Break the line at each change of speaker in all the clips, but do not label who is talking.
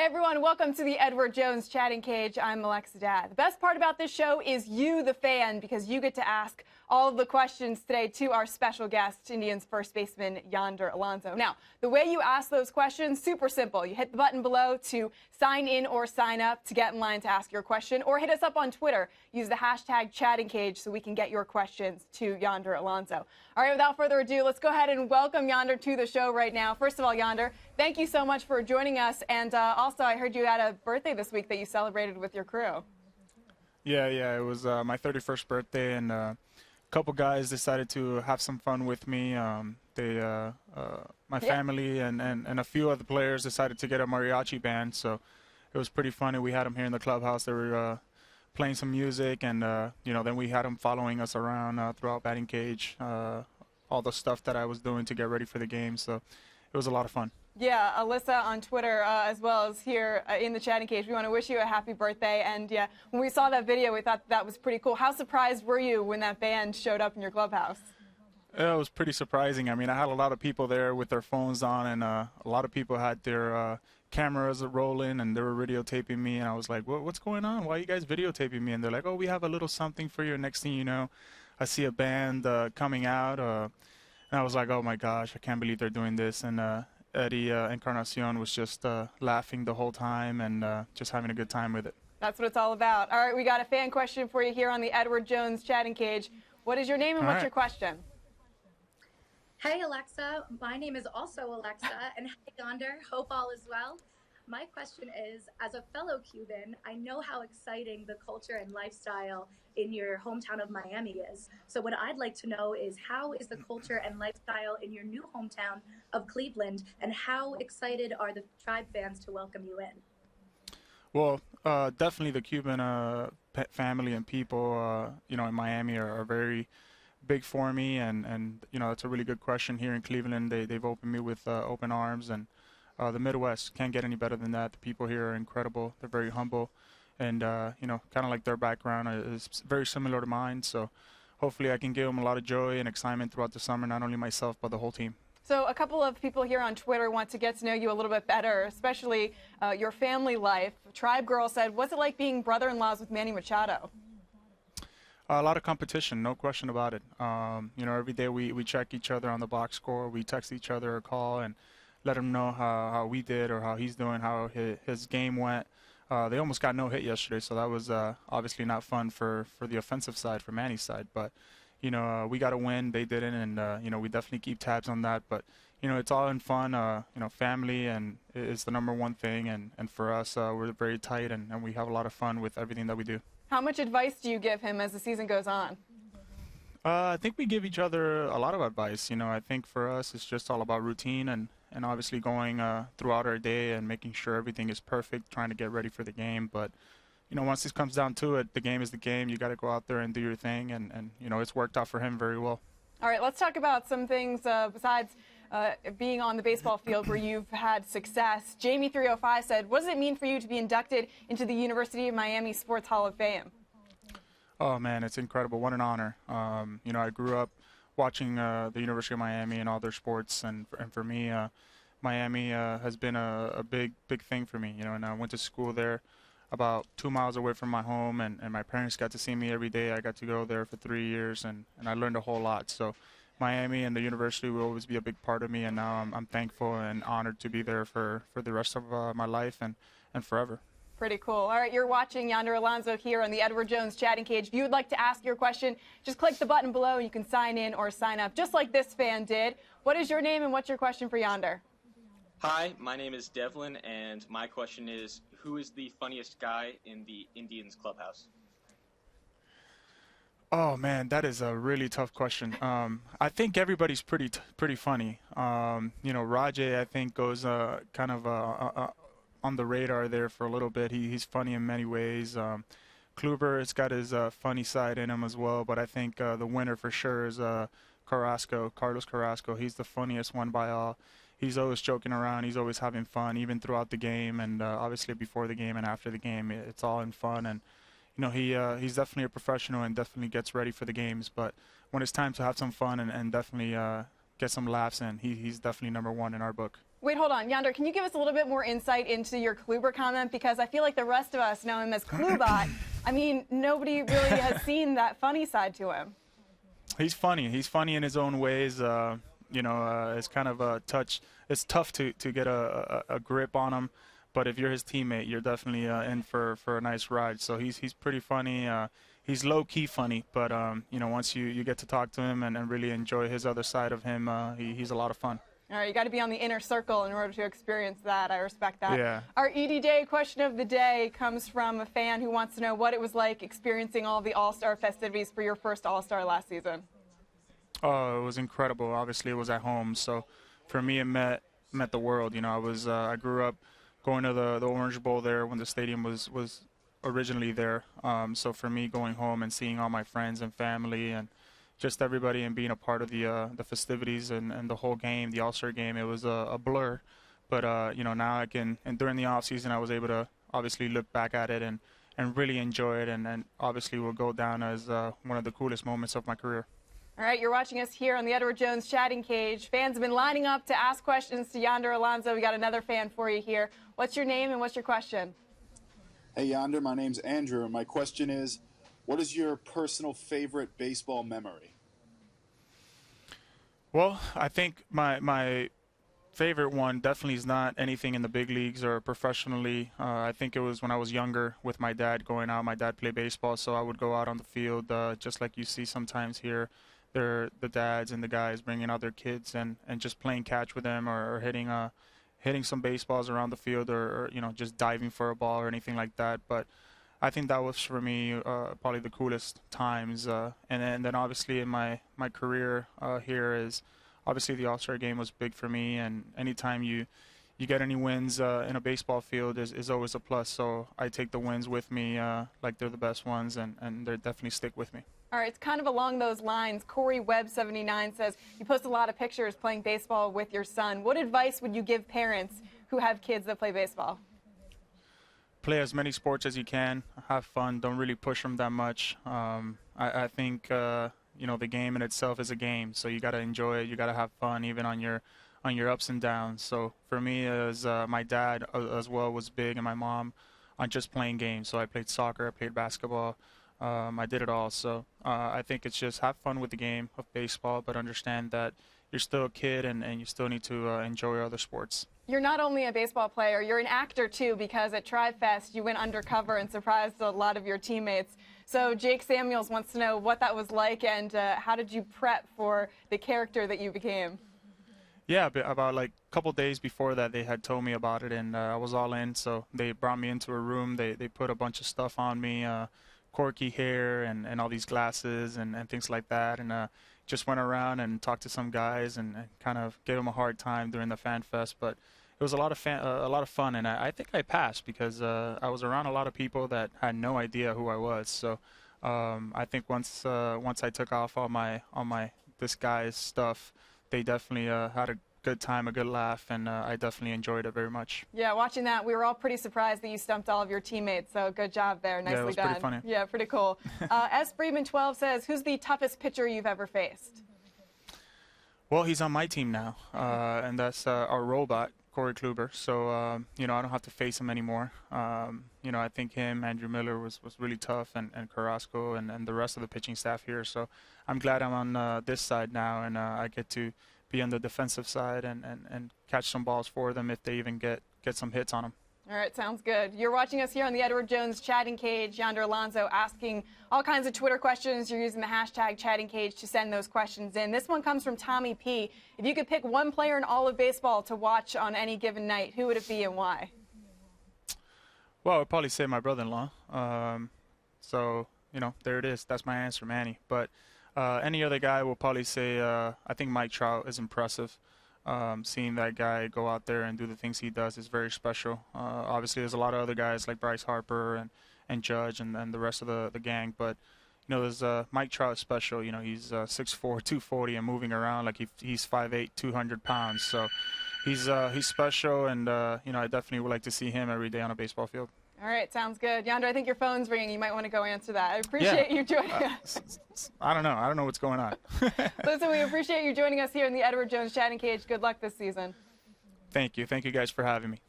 Hey everyone, welcome to the Edward Jones Chatting Cage. I'm Alexa Dad. The best part about this show is you, the fan, because you get to ask all of the questions today to our special guest, Indians first baseman Yonder Alonso. Now, the way you ask those questions, super simple. You hit the button below to sign in or sign up to get in line to ask your question, or hit us up on Twitter. Use the hashtag Chatting Cage so we can get your questions to Yonder Alonso. All right, without further ado, let's go ahead and welcome Yonder to the show right now. First of all, Yonder, thank you so much for joining us, and also I heard you had a birthday this week that you celebrated with your crew.
Yeah, it was my 31st birthday, and a couple guys decided to have some fun with me. My family and a few other players decided to get a mariachi band, so it was pretty funny. We had them here in the clubhouse. They were playing some music, and then we had them following us around throughout batting cage, all the stuff that I was doing to get ready for the game. So it was a lot of fun.
Yeah, Alyssa on Twitter, as well as here in the Chatting Cage, we want to wish you a happy birthday. And yeah, when we saw that video, we thought that was pretty cool. How surprised were you when that band showed up in your clubhouse?
It was pretty surprising. I mean, I had a lot of people there with their phones on, and a lot of people had their cameras rolling, and they were videotaping me. And I was like, what's going on? Why are you guys videotaping me? And they're like, oh, we have a little something for you. Next thing you know, I see a band coming out. And I was like, oh, my gosh, I can't believe they're doing this. And Eddie Encarnacion was just laughing the whole time and just having a good time with it.
That's what it's all about. All right, we got a fan question for you here on the Edward Jones Chatting Cage. What is your name and what's your question?
Hey, Alexa. My name is also Alexa, and hey, Yonder. Hope all is well. My question is, as a fellow Cuban, I know how exciting the culture and lifestyle in your hometown of Miami is. So what I'd like to know is, how is the culture and lifestyle in your new hometown of Cleveland, and how excited are the Tribe fans to welcome you in?
Well, definitely the Cuban family and people, in Miami are very big for me, and it's a really good question. Here in Cleveland, they've opened me with open arms, and the Midwest can't get any better than that. The people here are incredible. They're very humble, and kind of like their background is very similar to mine. So hopefully I can give them a lot of joy and excitement throughout the summer, not only myself but the whole team.
So a couple of people here on Twitter want to get to know you a little bit better, especially your family life. Tribe Girl said, what's it like being brother-in-laws with Manny Machado?
A lot of competition, no question about it. Every day we check each other on the box score. We text each other a call and let him know how we did or how he's doing, how his game went. They almost got no hit yesterday, so that was obviously not fun for the offensive side, for Manny's side. But we got a win. They didn't, and we definitely keep tabs on that. But it's all in fun. Family and is the number one thing, and for us, we're very tight, and we have a lot of fun with everything that we do.
How much advice do you give him as the season goes on?
I think we give each other a lot of advice. I think for us, it's just all about routine and obviously going throughout our day and making sure everything is perfect, trying to get ready for the game. But once this comes down to it, the game is the game. You got to go out there and do your thing, and it's worked out for him very well. All
right, let's talk about some things besides being on the baseball field where you've had success. Jamie305 said, what does it mean for you to be inducted into the University of Miami Sports Hall of Fame?
Oh, man, it's incredible. What an honor. I grew up watching the University of Miami and all their sports, and for me, Miami has been a big thing for me. And I went to school there about 2 miles away from my home, and my parents got to see me every day. I got to go there for 3 years, and I learned a whole lot. So Miami and the university will always be a big part of me, and now I'm thankful and honored to be there for the rest of my life and forever.
Pretty cool. All right, you're watching Yonder Alonso here on the Edward Jones Chatting Cage. If you would like to ask your question, just click the button below and you can sign in or sign up, just like this fan did. What is your name and what's your question for Yonder?
Hi, my name is Devlin, and my question is, who is the funniest guy in the Indians clubhouse?
Oh, man, that is a really tough question. I think everybody's pretty funny. Rajay, I think, goes kind of on the radar there for a little bit. He's funny in many ways. Kluber has got his funny side in him as well, but I think the winner for sure is Carlos Carrasco. He's the funniest one by all. He's always joking around. He's always having fun, even throughout the game, and obviously before the game and after the game. It's all in fun, and he's definitely a professional and definitely gets ready for the games. But when it's time to have some fun and definitely get some laughs in, he's definitely number one in our book.
Wait, hold on. Yonder, can you give us a little bit more insight into your Kluber comment? Because I feel like the rest of us know him as Klubot. I mean, nobody really has seen that funny side to him.
He's funny. He's funny in his own ways. It's kind of a touch. It's tough to get a grip on him. But if you're his teammate, you're definitely in for a nice ride. So he's pretty funny. He's low-key funny. But, once you get to talk to him and really enjoy his other side of him, he's a lot of fun.
All right, you got to be on the inner circle in order to experience that. I respect that.
Yeah.
Our EDay question of the day comes from a fan who wants to know what it was like experiencing all the All-Star festivities for your first All-Star last season.
Oh, it was incredible. Obviously, it was at home, so for me, it meant the world. I grew up going to the Orange Bowl there when the stadium was originally there. So for me, going home and seeing all my friends and family and just everybody and being a part of the festivities and the whole game, the All-Star game, it was a blur. But now I can, and during the off season, I was able to obviously look back at it and really enjoy it, and obviously will go down as one of the coolest moments of my career.
All right, you're watching us here on the Edward Jones Chatting Cage. Fans have been lining up to ask questions to Yonder Alonso. We got another fan for you here. What's your name and what's your question?
Hey, Yonder, my name's Andrew, and my question is, what is your personal favorite baseball memory?
Well, I think my favorite one definitely is not anything in the big leagues or professionally. I think it was when I was younger with my dad going out. My dad played baseball, so I would go out on the field, just like you see sometimes here. The dads and the guys bringing out their kids and just playing catch with them or hitting some baseballs around the field or just diving for a ball or anything like that. But I think that was for me probably the coolest times. And then obviously in my career here is obviously the All-Star game was big for me. And anytime you get any wins in a baseball field is always a plus. So I take the wins with me like they're the best ones, and they definitely stick with me.
All right, it's kind of along those lines. Corey Webb 79 says, you post a lot of pictures playing baseball with your son. What advice would you give parents who have kids that play baseball?
Play as many sports as you can. Have fun. Don't really push them that much. I think the game in itself is a game, so you got to enjoy it. You got to have fun, even on your ups and downs. So for me, as my dad as well was big, and my mom, on just playing games. So I played soccer, I played basketball. I did it all. So I think it's just have fun with the game of baseball, but understand that you're still a kid and you still need to enjoy other sports.
You're not only a baseball player, you're an actor too, because at TriFest you went undercover and surprised a lot of your teammates. So Jake Samuels wants to know what that was like and how did you prep for the character that you became?
Yeah, about like a couple days before that they had told me about it, and I was all in. So they brought me into a room, they put a bunch of stuff on me, quirky hair and all these glasses and things like that, and just went around and talked to some guys and kind of gave them a hard time during the fan fest. But it was a lot of fun, and I think I passed because I was around a lot of people that had no idea who I was. So I think once I took off all my disguise stuff, they definitely had a good time, a good laugh, and I definitely enjoyed it very much.
Yeah, watching that, we were all pretty surprised that you stumped all of your teammates, so good job there. Nicely
yeah, it was
done.
pretty funny.
Yeah, pretty cool. S. Freeman 12 says, who's the toughest pitcher you've ever faced?
Well, he's on my team now, and that's our robot, Corey Kluber. So, I don't have to face him anymore. I think him, Andrew Miller was really tough, and Carrasco and the rest of the pitching staff here. So I'm glad I'm on this side now, and I get to be on the defensive side and catch some balls for them if they even get some hits on them.
All right, sounds good. You're watching us here on the Edward Jones Chatting Cage. Yonder Alonso asking all kinds of Twitter questions. You're using the hashtag Chatting Cage to send those questions in. This one comes from Tommy P. If you could pick one player in all of baseball to watch on any given night, who would it be and why?
Well, I'd probably say my brother-in-law. So, there it is. That's my answer, Manny. But any other guy will probably say I think Mike Trout is impressive. Seeing that guy go out there and do the things he does is very special. Obviously, there's a lot of other guys like Bryce Harper and Judge and the rest of the gang. But, there's Mike Trout special. He's 6'4", 240 and moving around like he's 5'8", 200 pounds. So he's special, and, I definitely would like to see him every day on a baseball field.
All right, sounds good. Yonder, I think your phone's ringing. You might want to go answer that. I appreciate you joining us.
I don't know what's going on.
Listen, we appreciate you joining us here in the Edward Jones Chatting Cage. Good luck this season.
Thank you. Thank you guys for having me.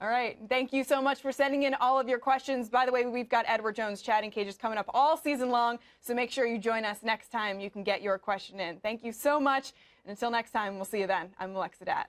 All right. Thank you so much for sending in all of your questions. By the way, we've got Edward Jones chatting cages coming up all season long, so make sure you join us next time you can get your question in. Thank you so much. And until next time, we'll see you then. I'm Alexa Dat.